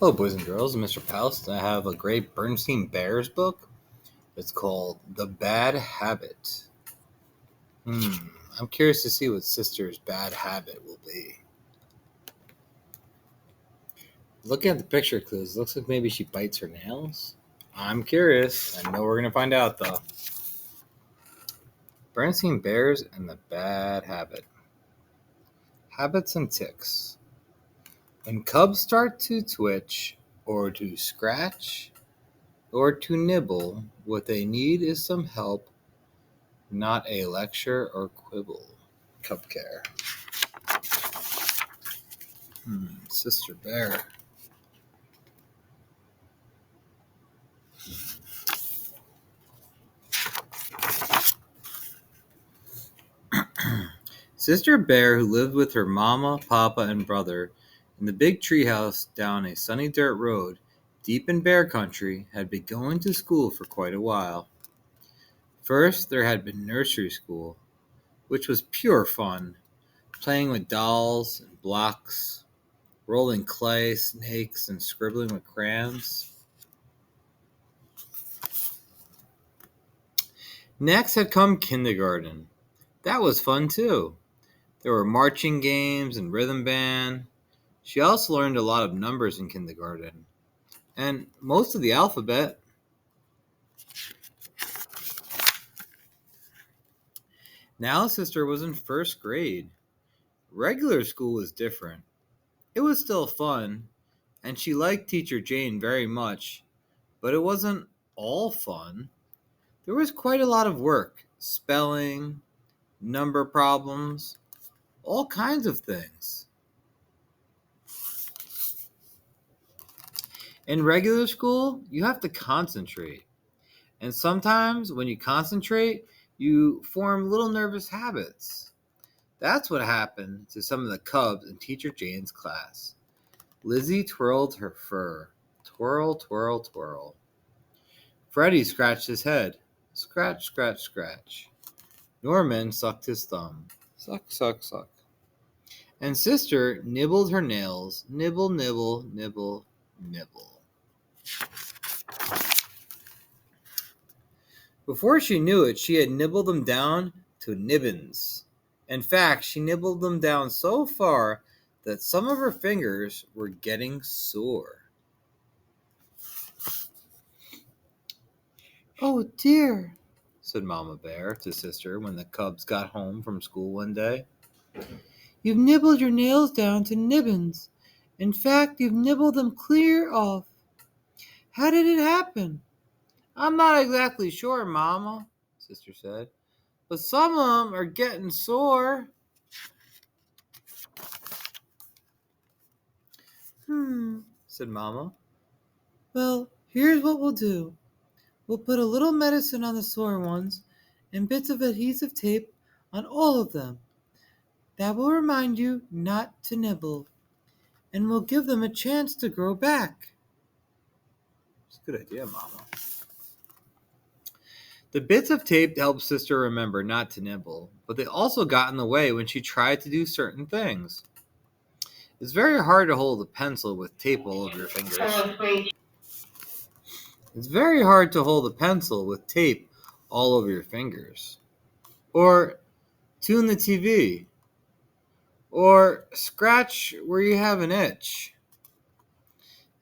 Hello, boys and girls. I'm Mr. Poust. I have a great Berenstain Bears book. It's called The Bad Habit. I'm curious to see what Sister's bad habit will be. Looking at the picture clues, looks like maybe she bites her nails. I'm curious. I know we're going to find out, though. Berenstain Bears and the Bad Habit. Habits and tics. When cubs start to twitch, or to scratch, or to nibble, what they need is some help, not a lecture or quibble. Cub care. Sister Bear. Sister Bear, who lived with her mama, papa, and brother in the big treehouse down a sunny dirt road deep in bear country, had been going to school for quite a while. First, there had been nursery school, which was pure fun, playing with dolls and blocks, rolling clay, snakes, and scribbling with crayons. Next had come kindergarten. That was fun too. There were marching games and rhythm band. She also learned a lot of numbers in kindergarten, and most of the alphabet. Now Sister was in first grade. Regular school was different. It was still fun, and she liked Teacher Jane very much, but it wasn't all fun. There was quite a lot of work, spelling, number problems, all kinds of things. In regular school, you have to concentrate. And sometimes when you concentrate, you form little nervous habits. That's what happened to some of the cubs in Teacher Jane's class. Lizzie twirled her fur. Twirl, twirl, twirl. Freddie scratched his head. Scratch, scratch, scratch. Norman sucked his thumb. Suck, suck, suck. And Sister nibbled her nails. Nibble, nibble, nibble, nibble. Before she knew it, she had nibbled them down to nibbins. In fact, she nibbled them down so far that some of her fingers were getting sore. "Oh dear," said Mama Bear to Sister when the cubs got home from school one day. "You've nibbled your nails down to nibbins. In fact, you've nibbled them clear off. How did it happen?" "I'm not exactly sure, Mama," Sister said, "but some of them are getting sore." Said Mama. "Well, here's what we'll do. We'll put a little medicine on the sore ones and bits of adhesive tape on all of them. That will remind you not to nibble, and we'll give them a chance to grow back." It's a good idea, Mama. The bits of tape helped Sister remember not to nibble, but they also got in the way when she tried to do certain things. It's very hard to hold a pencil with tape all over your fingers. It's very hard to hold a pencil with tape all over your fingers. Or tune the TV. Or scratch where you have an itch.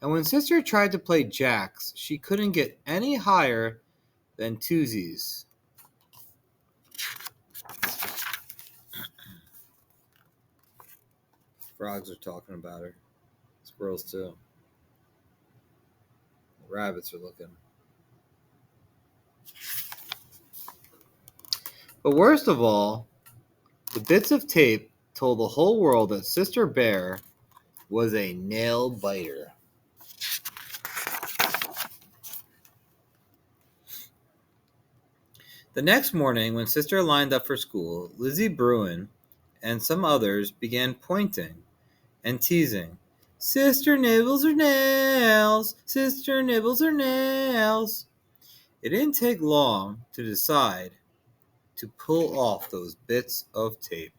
And when Sister tried to play jacks, she couldn't get any higher than twosies. Frogs are talking about her. Squirrels too. Rabbits are looking. But worst of all, the bits of tape told the whole world that Sister Bear was a nail biter. The next morning, when Sister lined up for school, Lizzie Bruin and some others began pointing and teasing. "Sister nibbles her nails! Sister nibbles her nails!" It didn't take long to decide to pull off those bits of tape.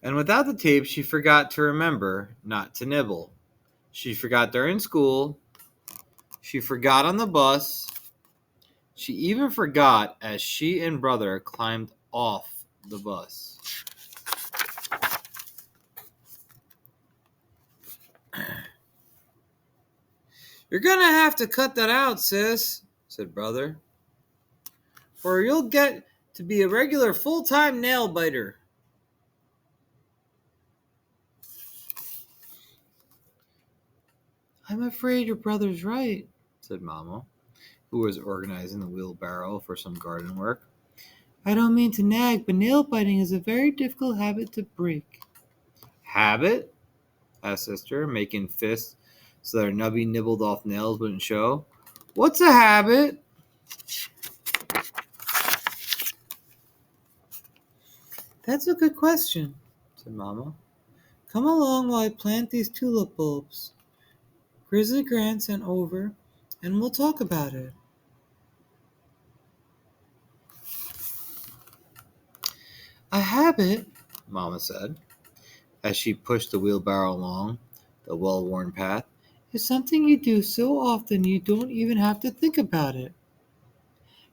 And without the tape, she forgot to remember not to nibble. She forgot during school. She forgot on the bus. She even forgot as she and brother climbed off the bus. "You're gonna have to cut that out, sis," said brother, "or you'll get to be a regular full-time nail biter." "I'm afraid your brother's right," said Mama, who was organizing the wheelbarrow for some garden work. "I don't mean to nag, but nail biting is a very difficult habit to break." "Habit?" asked Sister, making fists so that her nubby nibbled off nails wouldn't show. "What's a habit?" "That's a good question," said Mama. "Come along while I plant these tulip bulbs. Grizzly Gran sent over, and we'll talk about it." "A habit," Mama said, as she pushed the wheelbarrow along the well-worn path, "is something you do so often you don't even have to think about it.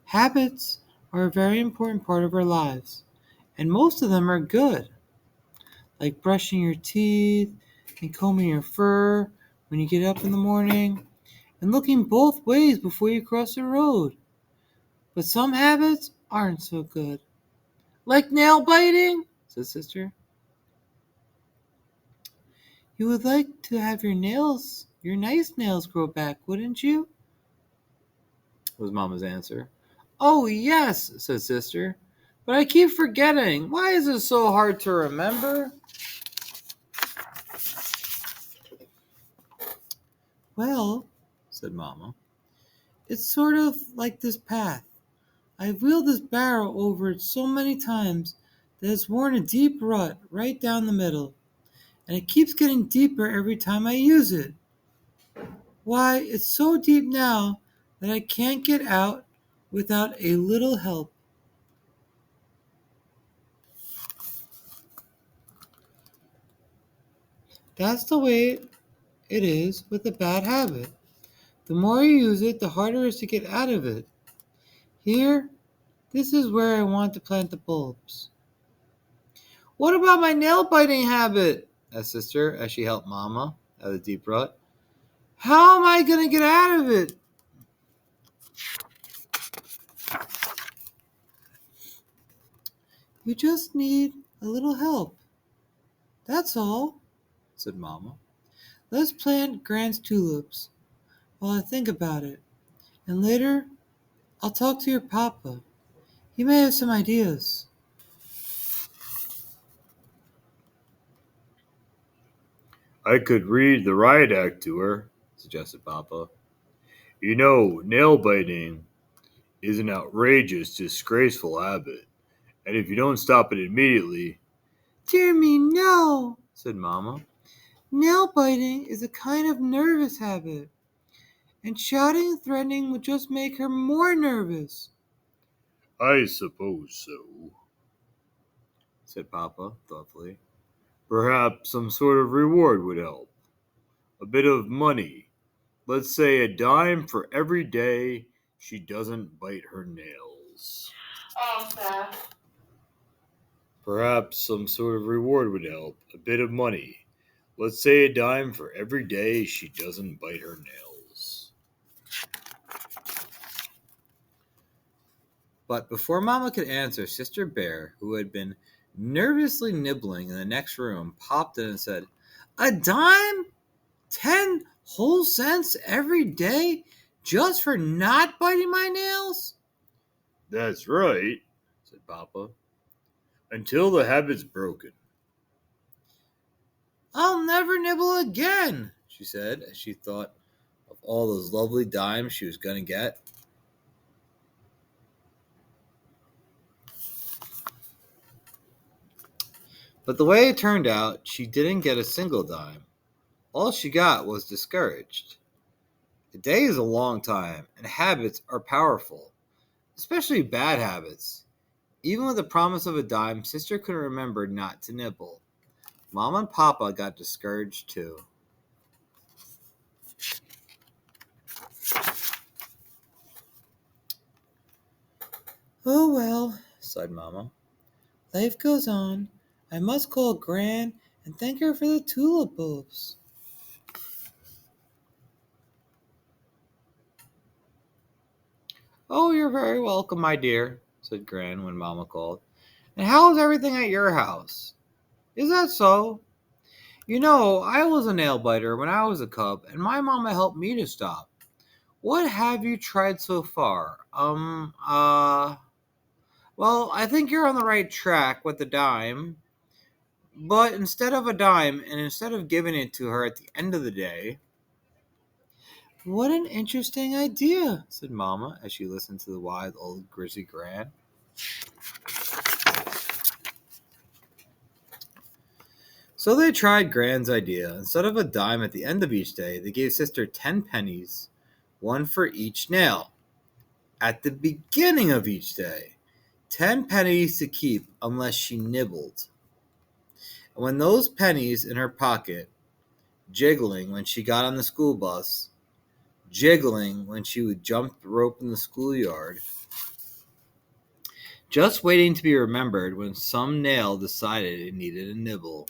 Habits are a very important part of our lives, and most of them are good, like brushing your teeth and combing your fur when you get up in the morning, and looking both ways before you cross the road. But some habits aren't so good." "Like nail biting?" said Sister. "You would like to have your nice nails grow back, wouldn't you?" was Mama's answer. "Oh, yes," said Sister. "But I keep forgetting. Why is it so hard to remember?" "Well," said Mama, "it's sort of like this path. I've wheeled this barrow over it so many times that it's worn a deep rut right down the middle, and it keeps getting deeper every time I use it. Why, it's so deep now that I can't get out without a little help." "That's the way it is with a bad habit. The more you use it, the harder it is to get out of it. Here, this is where I want to plant the bulbs." "What about my nail biting habit?" asked Sister as she helped Mama out of the deep rut. "How am I going to get out of it?" "You just need a little help. That's all," said Mama. "Let's plant Gran's tulips while I think about it, and later I'll talk to your papa. He may have some ideas." I could read the riot act to her, suggested Papa. You know, nail biting is an outrageous, disgraceful habit, and if you don't stop it immediately. "Dear me, no," said Mama. "Nail biting is a kind of nervous habit, and shouting and threatening would just make her more nervous." I suppose so, said Papa thoughtfully. Perhaps some sort of reward would help. A bit of money. Let's say a dime for every day she doesn't bite her nails. Perhaps some sort of reward would help. A bit of money. Let's say a dime for every day she doesn't bite her nails. But before Mama could answer, Sister Bear, who had been nervously nibbling in the next room, popped in and said, "A dime? 10 whole cents every day just for not biting my nails?" That's right, said Papa. Until the habit's broken. "I'll never nibble again," she said, as she thought of all those lovely dimes she was going to get. But the way it turned out, she didn't get a single dime. All she got was discouraged. A day is a long time, and habits are powerful, especially bad habits. Even with the promise of a dime, Sister couldn't remember not to nibble. Mama and Papa got discouraged too. Oh well, sighed Mama. Life goes on. I must call Gran and thank her for the tulip bulbs. Oh, you're very welcome, my dear, said Gran when Mama called. And how is everything at your house? Is that so? You know, I was a nail biter when I was a cub, and my mama helped me to stop. What have you tried so far? Well, I think you're on the right track with the dime. But instead of a dime, and instead of giving it to her at the end of the day, what an interesting idea, said Mama as she listened to the wise old grizzly Gran. So they tried Gran's idea. Instead of a dime at the end of each day, they gave Sister 10 pennies, one for each nail. At the beginning of each day, 10 pennies to keep unless she nibbled. And when those pennies in her pocket, jiggling when she got on the school bus, jiggling when she would jump the rope in the schoolyard, just waiting to be remembered when some nail decided it needed a nibble.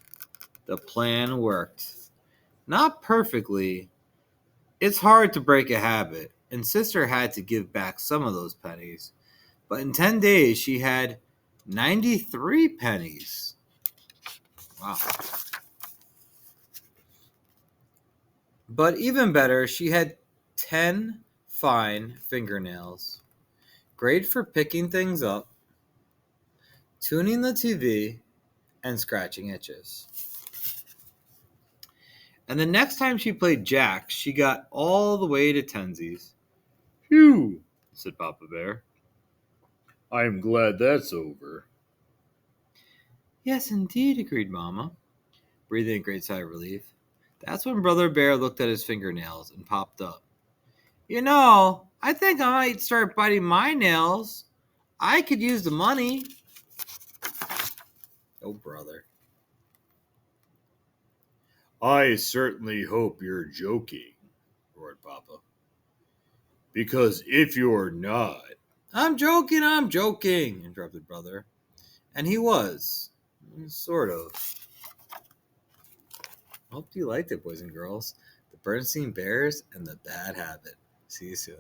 The plan worked. Not perfectly. It's hard to break a habit, and Sister had to give back some of those pennies. But in 10 days, she had 93 pennies. Wow. But even better, she had 10 fine fingernails. Great for picking things up, tuning the TV, and scratching itches. And the next time she played jacks, she got all the way to tensies. Phew, said Papa Bear. I'm glad that's over. Yes, indeed, agreed Mama, breathing a great sigh of relief. That's when Brother Bear looked at his fingernails and popped up. You know, I think I might start biting my nails. I could use the money. Oh, brother. I certainly hope you're joking, roared Papa. Because if you're not, I'm joking, interrupted Brother. And he was. Sort of. Hope you liked it, boys and girls. The Berenstain Bears and the Bad Habit. See you soon.